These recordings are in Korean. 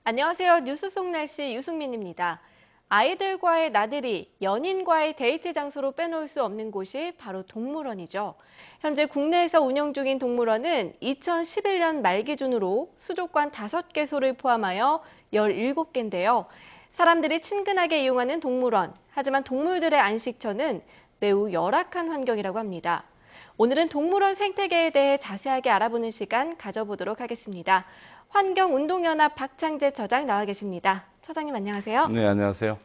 안녕하세요. 뉴스 속 날씨 유승민입니다. 아이들과의 나들이, 연인과의 데이트 장소로 빼놓을 수 없는 곳이 바로 동물원이죠. 현재 국내에서 운영 중인 동물원은 2011년 말 기준으로 수족관 5개소를 포함하여 17개인데요. 사람들이 친근하게 이용하는 동물원, 하지만 동물들의 안식처는 매우 열악한 환경이라고 합니다. 오늘은 동물원 생태계에 대해 자세하게 알아보는 시간 가져보도록 하겠습니다. 환경운동연합 박창재 처장 나와 계십니다. 처장님 안녕하세요. 네, 안녕하세요.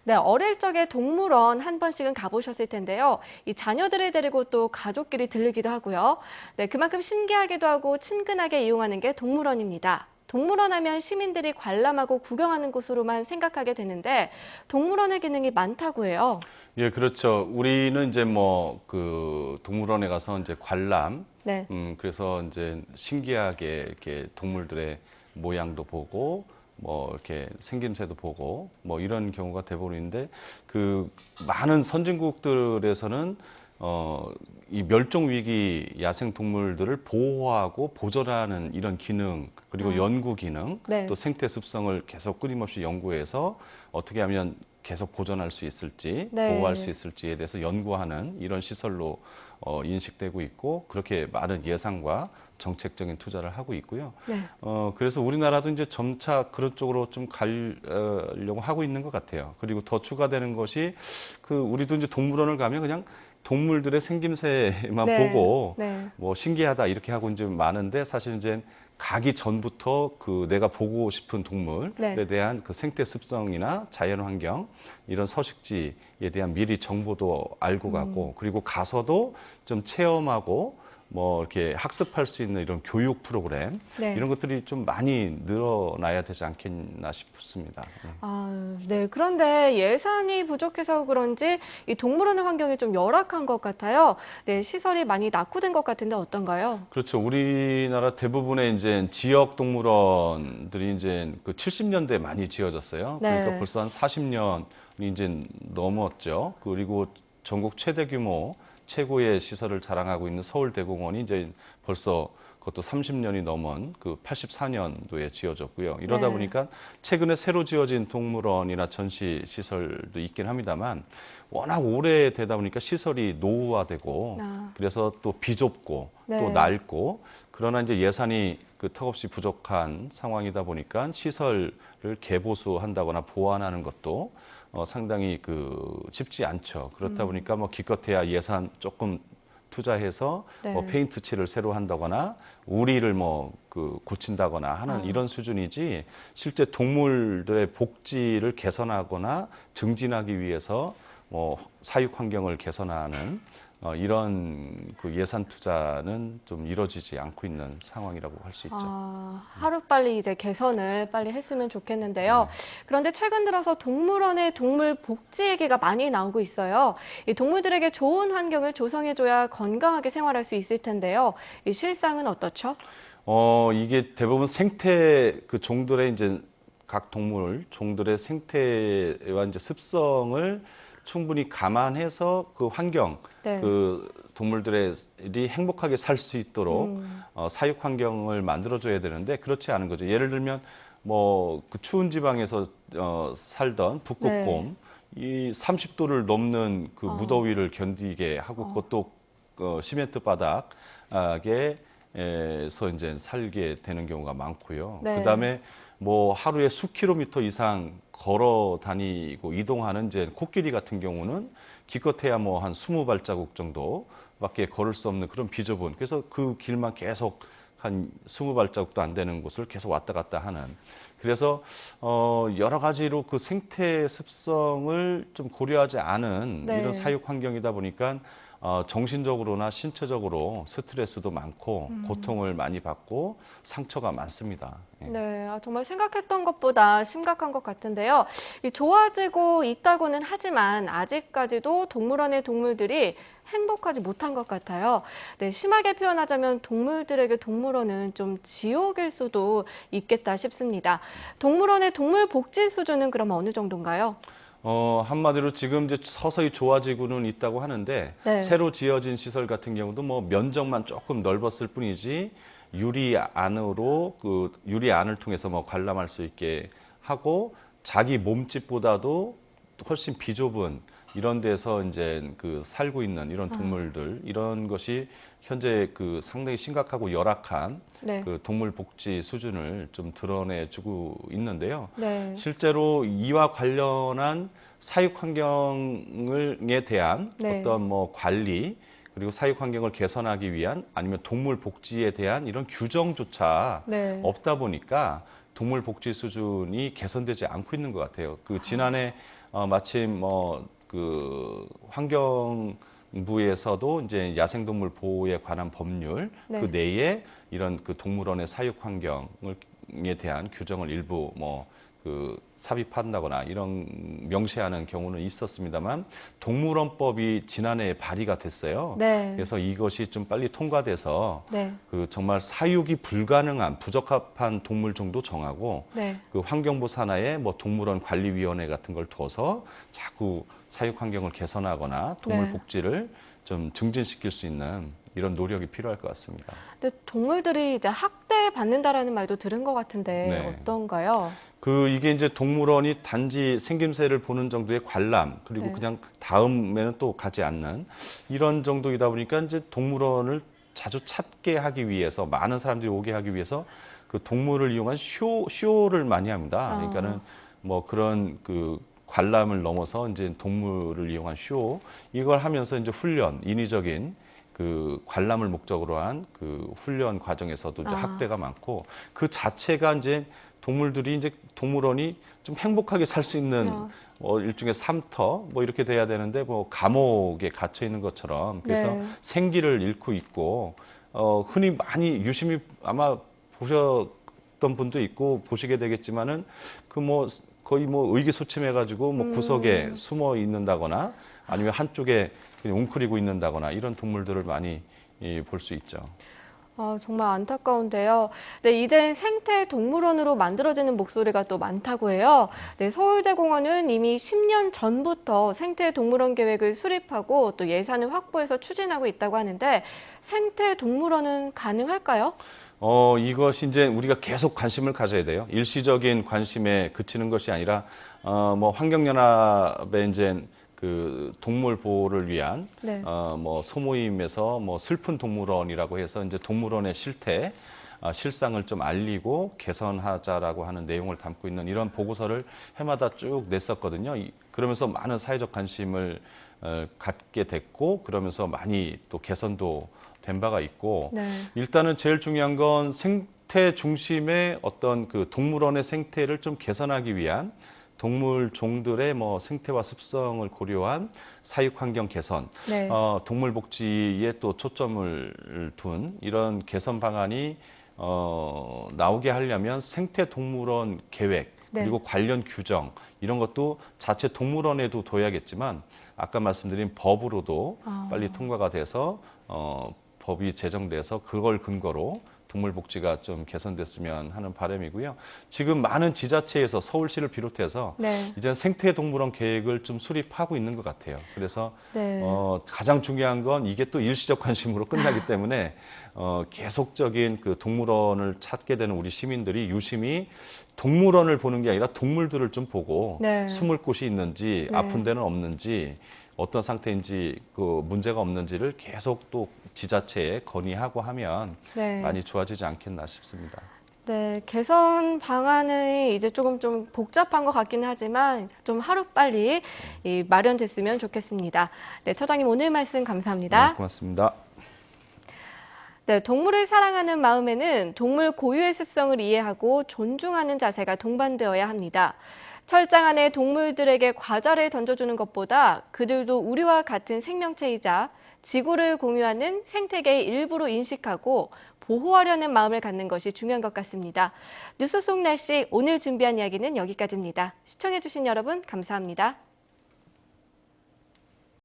네, 어릴 적에 동물원 한 번씩은 가보셨을 텐데요. 이 자녀들을 데리고 또 가족끼리 들르기도 하고요. 네, 그만큼 신기하기도 하고 친근하게 이용하는 게 동물원입니다. 동물원 하면 시민들이 관람하고 구경하는 곳으로만 생각하게 되는데 동물원의 기능이 많다고 해요. 예, 그렇죠. 우리는 이제 동물원에 가서 이제 관람, 네. 그래서 이제 신기하게 이렇게 동물들의 모양도 보고, 이렇게 생김새도 보고, 이런 경우가 대부분인데, 많은 선진국들에서는 이 멸종위기 야생동물들을 보호하고 보존하는 이런 기능, 그리고 연구 기능, 네. 또 생태 습성을 계속 끊임없이 연구해서 어떻게 하면 계속 보존할 수 있을지, 네. 보호할 수 있을지에 대해서 연구하는 이런 시설로 인식되고 있고, 그렇게 많은 예산과 정책적인 투자를 하고 있고요. 네. 그래서 우리나라도 이제 점차 그런 쪽으로 좀 가려고 하고 있는 것 같아요. 그리고 더 추가되는 것이 우리도 이제 동물원을 가면 그냥 동물들의 생김새만 네. 보고 네. 신기하다 이렇게 하고 이제 많은데, 사실 이제 가기 전부터 내가 보고 싶은 동물에 네. 대한 생태 습성이나 자연 환경, 이런 서식지에 대한 미리 정보도 알고 가고, 그리고 가서도 좀 체험하고 이렇게 학습할 수 있는 이런 교육 프로그램, 네. 이런 것들이 좀 많이 늘어나야 되지 않겠나 싶습니다. 네. 그런데 예산이 부족해서 그런지 이 동물원의 환경이 좀 열악한 것 같아요. 네, 시설이 많이 낙후된 것 같은데 어떤가요? 그렇죠. 우리나라 대부분의 이제 지역 동물원들이 이제 70년대에 많이 지어졌어요. 네. 그러니까 벌써 한 40년이 이제 넘었죠. 그리고 전국 최대 규모, 최고의 시설을 자랑하고 있는 서울대공원이 이제 벌써 그것도 30년이 넘은 84년도에 지어졌고요. 이러다 네. 보니까 최근에 새로 지어진 동물원이나 전시 시설도 있긴 합니다만, 워낙 오래되다 보니까 시설이 노후화되고, 그래서 또 비좁고 네. 또 낡고, 그러나 이제 예산이 턱없이 부족한 상황이다 보니까 시설을 개보수한다거나 보완하는 것도 상당히 쉽지 않죠. 그렇다 보니까 기껏해야 예산 조금 투자해서 네. 페인트 칠을 새로 한다거나 우리를 고친다거나 하는 이런 수준이지, 실제 동물들의 복지를 개선하거나 증진하기 위해서 사육 환경을 개선하는 이런 예산 투자는 좀 이루어지지 않고 있는 상황이라고 할 수 있죠. 하루빨리 이제 개선을 빨리 했으면 좋겠는데요. 그런데 최근 들어서 동물원의 동물 복지 얘기가 많이 나오고 있어요. 이 동물들에게 좋은 환경을 조성해줘야 건강하게 생활할 수 있을 텐데요. 이 실상은 어떻죠? 이게 대부분 생태 종들의 이제 각 동물 종들의 생태와 이제 습성을 충분히 감안해서 환경, 네. 동물들이 행복하게 살 수 있도록 사육 환경을 만들어줘야 되는데, 그렇지 않은 거죠. 예를 들면 추운 지방에서 살던 북극곰, 이 30도를 넘는 무더위를 견디게 하고, 그것도 시멘트 바닥에서 이제 살게 되는 경우가 많고요. 네. 그다음에 하루에 수킬로미터 이상 걸어 다니고 이동하는 이제 코끼리 같은 경우는 기껏해야 한 20발자국 정도밖에 걸을 수 없는 그런 비좁은, 그래서 그 길만 계속 한 20발자국도 안 되는 곳을 계속 왔다 갔다 하는, 그래서 여러 가지로 생태 습성을 좀 고려하지 않은 네. 이런 사육 환경이다 보니까 정신적으로나 신체적으로 스트레스도 많고 고통을 많이 받고 상처가 많습니다. 예. 네, 정말 생각했던 것보다 심각한 것 같은데요. 좋아지고 있다고는 하지만 아직까지도 동물원의 동물들이 행복하지 못한 것 같아요. 네, 심하게 표현하자면 동물들에게 동물원은 좀 지옥일 수도 있겠다 싶습니다. 동물원의 동물 복지 수준은 그럼 어느 정도인가요? 한마디로 지금 이제 서서히 좋아지고는 있다고 하는데, 네. 새로 지어진 시설 같은 경우도 면적만 조금 넓었을 뿐이지, 유리 안으로 그 유리 안을 통해서 뭐 관람할 수 있게 하고 자기 몸집보다도 훨씬 비좁은 이런 데서 이제 그 살고 있는 이런 동물들 이런 것이 현재 그 상당히 심각하고 열악한 네. 그 동물 복지 수준을 좀 드러내주고 있는데요. 네. 실제로 이와 관련한 사육 환경에 대한 네. 어떤 뭐 관리 그리고 사육 환경을 개선하기 위한 아니면 동물 복지에 대한 이런 규정조차 네. 없다 보니까 동물 복지 수준이 개선되지 않고 있는 것 같아요. 그 지난해 마침 뭐 그 환경부에서도 이제 야생동물 보호에 관한 법률 네. 그 내에 이런 그 동물원의 사육 환경에 대한 규정을 일부 뭐 그 삽입한다거나 이런 명시하는 경우는 있었습니다만 동물원법이 지난해에 발의가 됐어요. 네. 그래서 이것이 좀 빨리 통과돼서 네. 그 정말 사육이 불가능한 부적합한 동물 정도 정하고 네. 그 환경부 산하에 뭐 동물원 관리위원회 같은 걸 둬서 자꾸 사육 환경을 개선하거나 동물 네. 복지를 좀 증진시킬 수 있는 이런 노력이 필요할 것 같습니다. 근데 동물들이 이제 학대받는다라는 말도 들은 것 같은데 네. 어떤가요? 그 이게 이제 동물원이 단지 생김새를 보는 정도의 관람 그리고 네. 그냥 다음에는 또 가지 않는 이런 정도이다 보니까 이제 동물원을 자주 찾게 하기 위해서 많은 사람들이 오게 하기 위해서 그 동물을 이용한 쇼를 많이 합니다. 그러니까는 뭐 그런 그 관람을 넘어서 이제 동물을 이용한 쇼 이걸 하면서 이제 훈련 인위적인 그 관람을 목적으로 한 그 훈련 과정에서도 이제 학대가 많고 그 자체가 이제 동물들이 이제 동물원이 좀 행복하게 살 수 있는 일종의 삶터 뭐 이렇게 돼야 되는데 뭐 감옥에 gat혀 있는 것처럼 그래서 네. 생기를 잃고 있고 흔히 많이 유심히 아마 보셨던 분도 있고 보시게 되겠지만은 그 뭐 거의 뭐 의기소침해 가지고 뭐 구석에 숨어 있는다거나 아니면 한쪽에 그냥 웅크리고 있는다거나 이런 동물들을 많이 볼 수 있죠. 정말 안타까운데요. 네, 이젠 생태 동물원으로 만들어지는 목소리가 또 많다고 해요. 네, 서울대공원은 이미 10년 전부터 생태 동물원 계획을 수립하고 또 예산을 확보해서 추진하고 있다고 하는데 생태 동물원은 가능할까요? 이것이 이제 우리가 계속 관심을 가져야 돼요. 일시적인 관심에 그치는 것이 아니라, 뭐 환경연합의 이제 그 동물 보호를 위한, 네. 뭐 소모임에서 뭐 슬픈 동물원이라고 해서 이제 동물원의 실태, 실상을 좀 알리고 개선하자라고 하는 내용을 담고 있는 이런 보고서를 해마다 쭉 냈었거든요. 그러면서 많은 사회적 관심을 갖게 됐고, 그러면서 많이 또 개선도 된 바가 있고 네. 일단은 제일 중요한 건 생태 중심의 어떤 그 동물원의 생태를 좀 개선하기 위한 동물 종들의 뭐 생태와 습성을 고려한 사육 환경 개선, 네. 동물 복지에 또 초점을 둔 이런 개선 방안이 나오게 하려면 생태 동물원 계획 네. 그리고 관련 규정 이런 것도 자체 동물원에도 둬야겠지만 아까 말씀드린 법으로도 빨리 통과가 돼서 법이 제정돼서 그걸 근거로 동물 복지가 좀 개선됐으면 하는 바람이고요. 지금 많은 지자체에서 서울시를 비롯해서 네. 이제 생태 동물원 계획을 좀 수립하고 있는 것 같아요. 그래서 네. 가장 중요한 건 이게 또 일시적 관심으로 끝나기 때문에 계속적인 그 동물원을 찾게 되는 우리 시민들이 유심히 동물원을 보는 게 아니라 동물들을 좀 보고 네. 숨을 곳이 있는지 네. 아픈 데는 없는지 어떤 상태인지 그 문제가 없는지를 계속 또 지자체에 건의하고 하면 네. 많이 좋아지지 않겠나 싶습니다. 네, 개선 방안이 이제 조금 좀 복잡한 것 같긴 하지만 좀 하루빨리 마련됐으면 좋겠습니다. 네, 처장님 오늘 말씀 감사합니다. 네, 고맙습니다. 네, 동물을 사랑하는 마음에는 동물 고유의 습성을 이해하고 존중하는 자세가 동반되어야 합니다. 철장 안에 동물들에게 과자를 던져주는 것보다 그들도 우리와 같은 생명체이자 지구를 공유하는 생태계의 일부로 인식하고 보호하려는 마음을 갖는 것이 중요한 것 같습니다. 뉴스 속 날씨 오늘 준비한 이야기는 여기까지입니다. 시청해주신 여러분 감사합니다.